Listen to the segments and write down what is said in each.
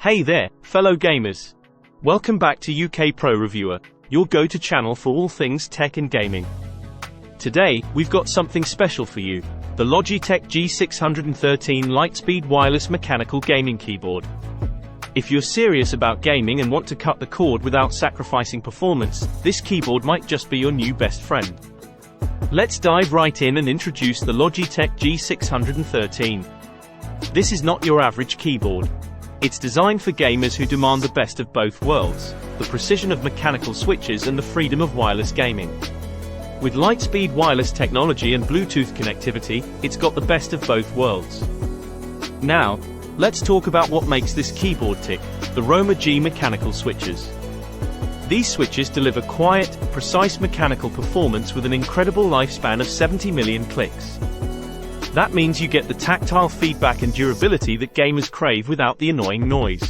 Hey there, fellow gamers. Welcome back to UK Pro Reviewer, your go-to channel for all things tech and gaming. Today, we've got something special for you, the Logitech G613 LIGHTSPEED wireless mechanical gaming keyboard. If you're serious about gaming and want to cut the cord without sacrificing performance, this keyboard might just be your new best friend. Let's dive right in and introduce the Logitech G613. This is not your average keyboard. It's designed for gamers who demand the best of both worlds, the precision of mechanical switches and the freedom of wireless gaming. With LIGHTSPEED wireless technology and Bluetooth connectivity, it's got the best of both worlds. Now, let's talk about what makes this keyboard tick, the Roma G mechanical switches. These switches deliver quiet, precise mechanical performance with an incredible lifespan of 70 million clicks. That means you get the tactile feedback and durability that gamers crave without the annoying noise.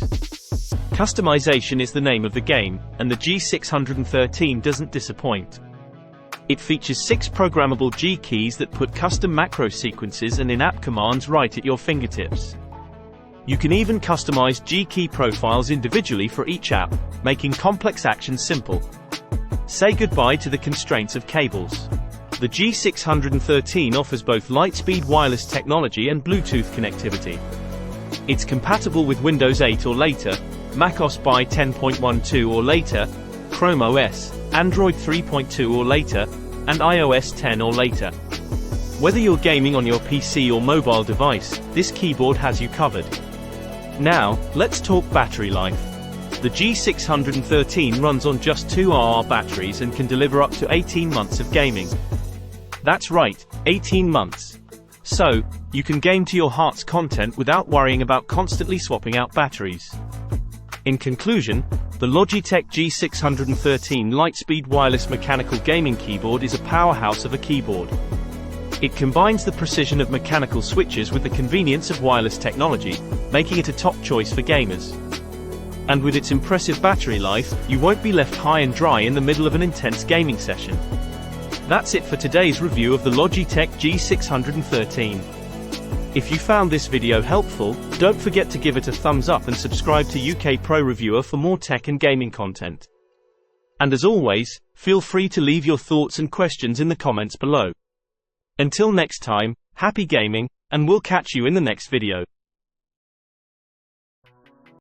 Customization is the name of the game, and the G613 doesn't disappoint. It features 6 programmable G keys that put custom macro sequences and in-app commands right at your fingertips. You can even customize G key profiles individually for each app, making complex actions simple. Say goodbye to the constraints of cables. The G613 offers both LIGHTSPEED wireless technology and Bluetooth connectivity. It's compatible with Windows 8 or later, macOS by 10.12 or later, Chrome OS, Android 3.2 or later, and iOS 10 or later. Whether you're gaming on your PC or mobile device, this keyboard has you covered. Now, let's talk battery life. The G613 runs on just 2 batteries and can deliver up to 18 months of gaming. That's right, 18 months. So, you can game to your heart's content without worrying about constantly swapping out batteries. In conclusion, the Logitech G613 LIGHTSPEED wireless mechanical gaming keyboard is a powerhouse of a keyboard. It combines the precision of mechanical switches with the convenience of wireless technology, making it a top choice for gamers. And with its impressive battery life, you won't be left high and dry in the middle of an intense gaming session. That's it for today's review of the Logitech G613. If you found this video helpful, don't forget to give it a thumbs up and subscribe to UK Pro Reviewer for more tech and gaming content. And as always, feel free to leave your thoughts and questions in the comments below. Until next time, happy gaming, and we'll catch you in the next video.